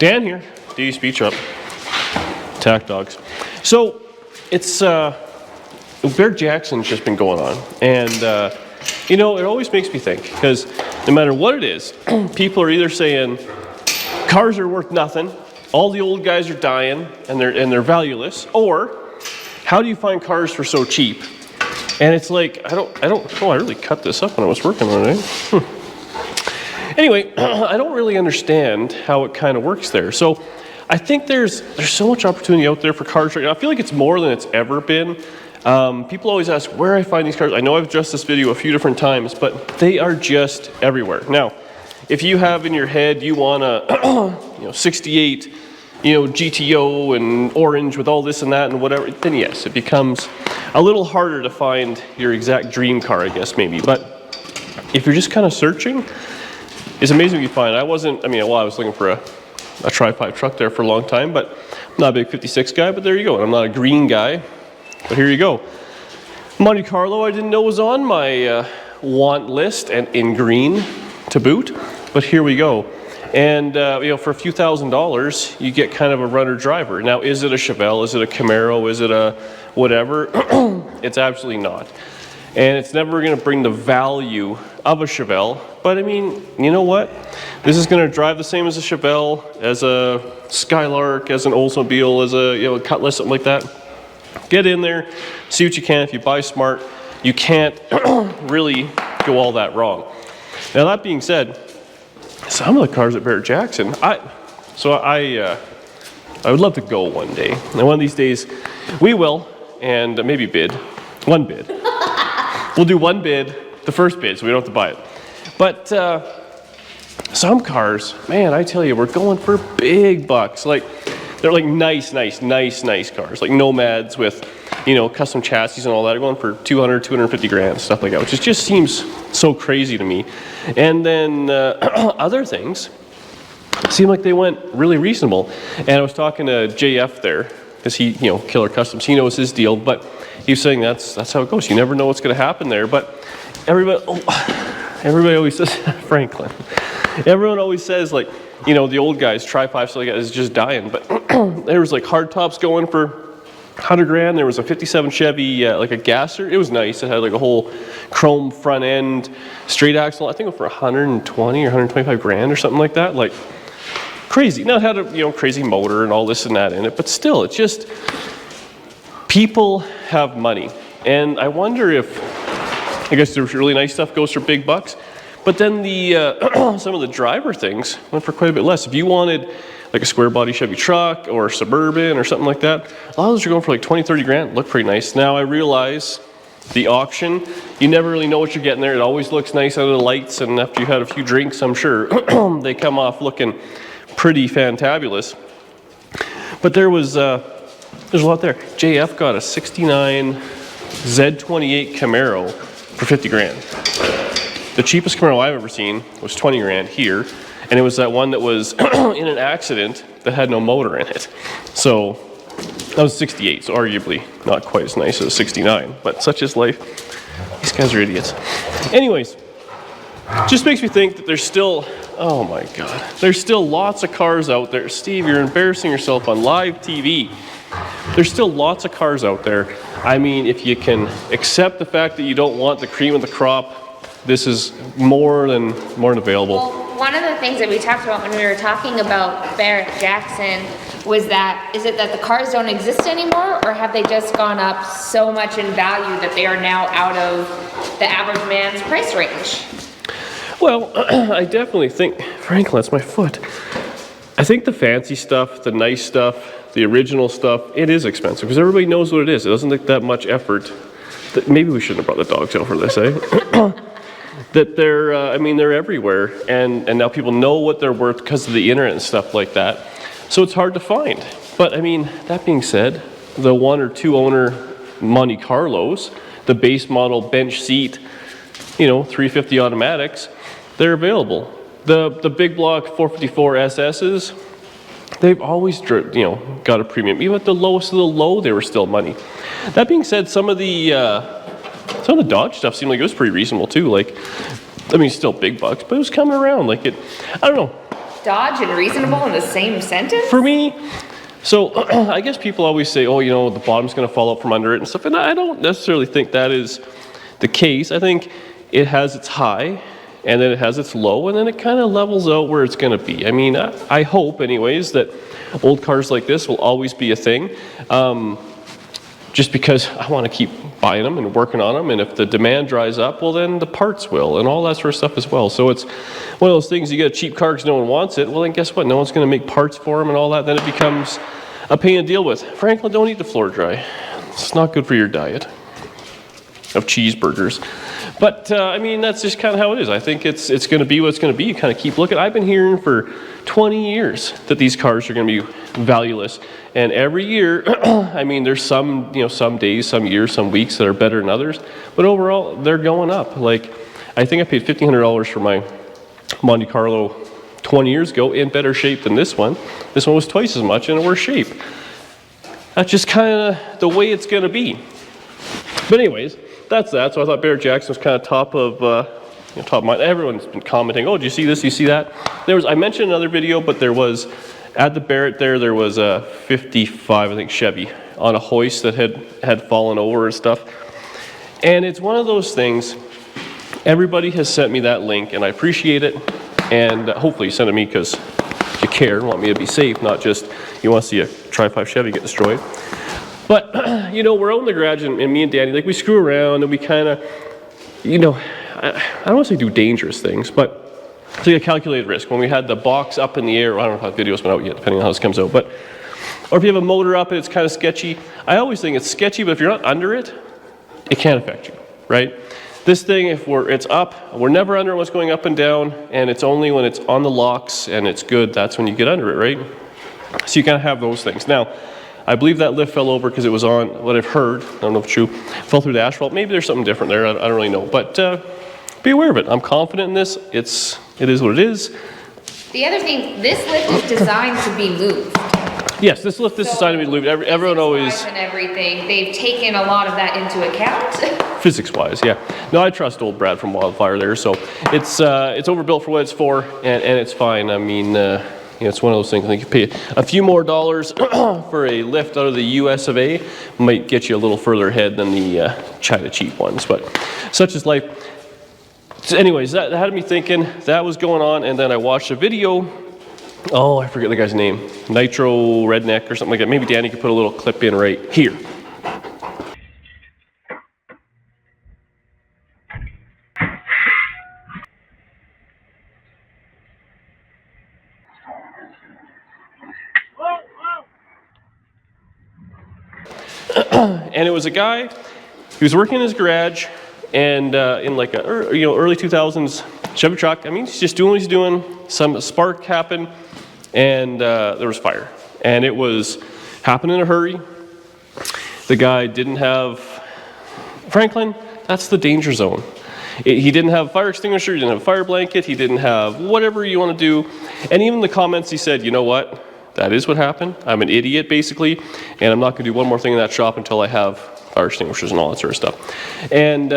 Dan here, D Speed Shop, Tack Dogs. So it's Bear Jackson's just been going on, and you know, it always makes me think, because no matter what it is, people are either saying cars are worth nothing, all the old guys are dying, and they're valueless, or how do you find cars for so cheap? And it's like, I really cut this up when I was working on it. Anyway, I don't really understand how it kind of works there. So I think there's so much opportunity out there for cars right now. I feel like it's more than it's ever been. People always ask where I find these cars. I know I've addressed this video a few different times, but they are just everywhere. Now, if you have in your head you want a 68 GTO and orange with all this and that and whatever, then yes, it becomes a little harder to find your exact dream car, I guess, maybe. But if you're just kind of searching, it's amazing what you find. I was looking for a Tri-5 truck there for a long time, but I'm not a big 56 guy, but there you go. And I'm not a green guy, but here you go. Monte Carlo I didn't know was on my want list, and in green to boot, but here we go. And for a few $1,000s, you get kind of a runner driver. Now, is it a Chevelle? Is it a Camaro? Is it a whatever? It's absolutely not. And it's never going to bring the value of a Chevelle. But I mean, you know what? This is going to drive the same as a Chevelle, as a Skylark, as an Oldsmobile, as a Cutlass, something like that. Get in there, see what you can. If you buy smart, you can't really go all that wrong. Now, that being said, some of the cars at Bear Jackson, I would love to go one day. And one of these days, we will, and maybe bid. One bid. We'll do one bid, the first bid, so we don't have to buy it. But some cars, man, I tell you, we're going for big bucks. Like, they're like nice cars, like Nomads with, custom chassis and all that. Are going for 200, 250 grand, stuff like that, which just seems so crazy to me. And then other things seem like they went really reasonable. And I was talking to JF there, because he, Killer Customs, he knows his deal, but he was saying that's how it goes. You never know what's going to happen there. But everybody always says, Franklin, everyone always says, like, the old guys, Tri-5, stuff like that, is just dying. But there was like hard tops going for 100 grand. There was a 57 Chevy, like a gasser. It was nice. It had like a whole chrome front end, straight axle. I think it was for 120 or 125 grand or something like that. Like, crazy. Now it had a crazy motor and all this and that in it, but still, it's just, people have money. And I wonder if, I guess the really nice stuff goes for big bucks, but then the some of the driver things went for quite a bit less. If you wanted like a square body Chevy truck or Suburban or something like that, a lot of those are going for like 20, 30 grand. Look pretty nice. Now I realize the auction, you never really know what you're getting there. It always looks nice under the lights, and after you've had a few drinks, I'm sure they come off looking pretty fantabulous. But there's a lot there. JF got a 69 Z28 Camaro for 50 grand. The cheapest Camaro I've ever seen was 20 grand here, and it was that one that was in an accident that had no motor in it. So that was 68, so arguably not quite as nice as 69, but such is life. These guys are idiots. Anyways, just makes me think that there's still, oh my God, there's still lots of cars out there. Steve, you're embarrassing yourself on live TV. There's still lots of cars out there. I mean, if you can accept the fact that you don't want the cream of the crop, this is more than available. Well, one of the things that we talked about when we were talking about Bear Jackson was that, is it that the cars don't exist anymore, or have they just gone up so much in value that they are now out of the average man's price range? Well, I definitely think, Franklin, that's my foot. I think the fancy stuff, the nice stuff, the original stuff, it is expensive because everybody knows what it is. It doesn't take that much effort. Maybe we shouldn't have brought the dogs out for this, eh? That they're everywhere, and now people know what they're worth because of the internet and stuff like that. So it's hard to find. But I mean, that being said, the 1 or 2 owner Monte Carlos, the base model bench seat, 350 automatics, they're available. The big block 454 SS's, they've always got a premium. Even at the lowest of the low, they were still money. That being said, some of the Dodge stuff seemed like it was pretty reasonable too. Like, I mean, still big bucks, but it was coming around. Like I don't know. dodge, and reasonable in the same sentence? For me, so I guess people always say, oh, you know, the bottom's going to fall out from under it and stuff, and I don't necessarily think that is the case. I think it has its high, and then it has its low, and then it kind of levels out where it's going to be. I mean, I hope, anyways, that old cars like this will always be a thing, just because I want to keep buying them and working on them, and if the demand dries up, well, then the parts will, and all that sort of stuff as well. So it's one of those things, you get a cheap car because no one wants it, well, then guess what? No one's going to make parts for them and all that, then it becomes a pain to deal with. Franklin, don't eat the floor dry. It's not good for your diet of cheeseburgers. But, I mean, that's just kind of how it is. I think it's going to be what it's going to be. You kind of keep looking. I've been hearing for 20 years that these cars are going to be valueless. And every year, I mean, there's some, you know, some days, some years, some weeks that are better than others. But overall, they're going up. Like, I think I paid $1,500 for my Monte Carlo 20 years ago in better shape than this one. This one was twice as much in a worse shape. That's just kind of the way it's going to be. But anyways, that's that. So I thought Barrett Jackson was kind of top of mind. Everyone's been commenting, oh, do you see this? Do you see that? I mentioned another video, but there was, at the Barrett there was a 55, I think, Chevy on a hoist that had fallen over and stuff. And it's one of those things, everybody has sent me that link, and I appreciate it. And hopefully you sent it to me because you care and want me to be safe, not just you want to see a Tri-5 Chevy get destroyed. But, you know, we're out in the garage, and me and Danny, like, we screw around, and we kind of, you know, I don't want to say do dangerous things, but it's like a calculated risk. When we had the box up in the air, I don't know if that video's been out yet, depending on how this comes out, but, or if you have a motor up and it's kind of sketchy, I always think it's sketchy, but if you're not under it, it can't affect you, right? This thing, if it's up, we're never under what's going up and down, and it's only when it's on the locks and it's good, that's when you get under it, right? So you kind of have those things. Now, I believe that lift fell over because it was on, what I've heard, I don't know if it's true, fell through the asphalt. Maybe there's something different there, I don't really know. But be aware of it. I'm confident in this. It is what it is. The other thing, this lift is designed to be moved. Yes, this lift is designed to be moved. Everyone always... And everything, they've taken a lot of that into account. Physics-wise, yeah. No, I trust old Brad from Wildfire there, so it's overbuilt for what it's for, and it's fine. I mean, you know, it's one of those things. I think you pay a few more dollars for a lift out of the US of A might get you a little further ahead than the China cheap ones, but such is life. So anyways, that had me thinking. That was going on, and then I watched a video. Oh, I forget the guy's name. Nitro Redneck or something like that. Maybe Danny could put a little clip in right here. And it was a guy who was working in his garage, and in like a early 2000s Chevy truck. I mean, he's just doing what he's doing. Some spark happened, and there was fire, and it was happening in a hurry. The guy didn't have Franklin. That's the danger zone. He didn't have a fire extinguisher. He didn't have a fire blanket. He didn't have whatever you want to do. And even the comments, he said, you know what? That is what happened. I'm an idiot, basically, and I'm not going to do one more thing in that shop until I have fire extinguishers and all that sort of stuff. And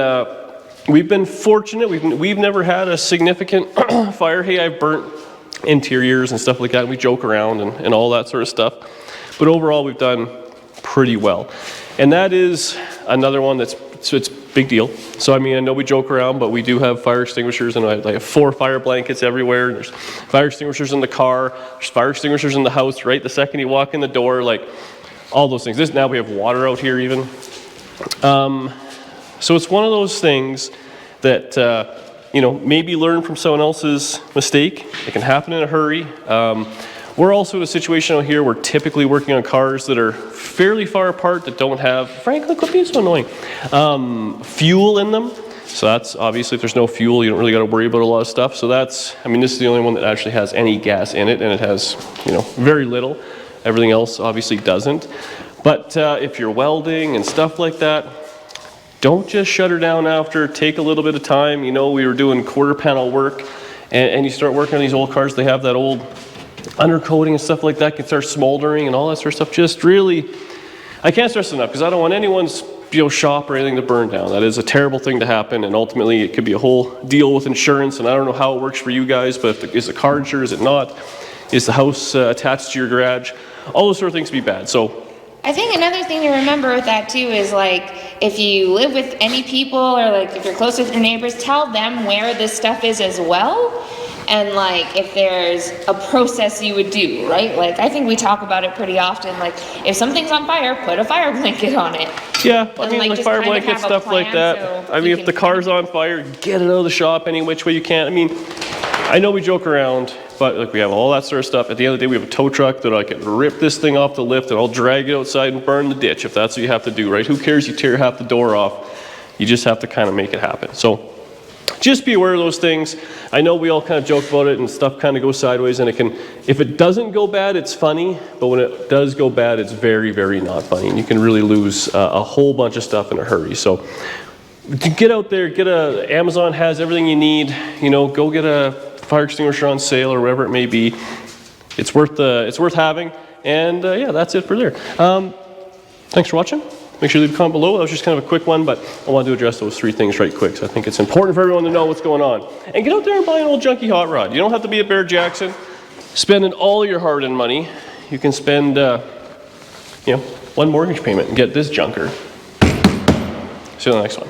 we've been fortunate. We've never had a significant fire. Hey, I've burnt interiors and stuff like that. We joke around and all that sort of stuff. But overall, we've done pretty well. And that is another one it's big deal. So I mean, I know we joke around, but we do have fire extinguishers, and I have 4 fire blankets everywhere. There's fire extinguishers in the car. There's fire extinguishers in the house, right? The second you walk in the door, like all those things. Now we have water out here even. So it's one of those things that, you know, maybe learn from someone else's mistake. It can happen in a hurry. We're also in a situation out here, we're typically working on cars that are fairly far apart, that don't have, frankly, quit being so annoying, fuel in them. So that's obviously, if there's no fuel, you don't really got to worry about a lot of stuff. So that's, I mean, this is the only one that actually has any gas in it, and it has, you know, very little. Everything else obviously doesn't. But if you're welding and stuff like that, don't just shut her down after. Take a little bit of time. You know, we were doing quarter panel work, and you start working on these old cars, they have that old undercoating and stuff like that, can start smoldering and all that sort of stuff. Just really, I can't stress enough, because I don't want anyone's shop or anything to burn down. That is a terrible thing to happen, and ultimately it could be a whole deal with insurance, and I don't know how it works for you guys, but is the car insured, is it not? Is the house attached to your garage? All those sort of things can be bad. So I think another thing to remember with that too is like, if you live with any people or like if you're close with your neighbors, tell them where this stuff is as well. And like, if there's a process you would do, right? Like, I think we talk about it pretty often. Like, if something's on fire, put a fire blanket on it. yeah, I And, mean, like, like just fire kind of blanket, have a stuff like plan that. so I you mean, if can the car's on fire, get it out of the shop any which way you can. I mean, I know we joke around, but like we have all that sort of stuff. At the end of the day, we have a tow truck that I can rip this thing off the lift and I'll drag it outside and burn the ditch if that's what you have to do, right? Who cares? You tear half the door off. You just have to kind of make it happen. So just be aware of those things. I know we all kind of joke about it and stuff kind of goes sideways, and it can, if it doesn't go bad, it's funny, but when it does go bad, it's very, very not funny, and you can really lose a whole bunch of stuff in a hurry. So get out there, Amazon has everything you need, go get a fire extinguisher on sale or whatever it may be. It's worth having, and yeah, that's it for there. Thanks for watching. Make sure you leave a comment below. That was just kind of a quick one, but I wanted to address those 3 things right quick. So I think it's important for everyone to know what's going on. And get out there and buy an old junky hot rod. You don't have to be a Bear Jackson spending all your hard-earned money. You can spend, 1 mortgage payment and get this junker. See you on the next one.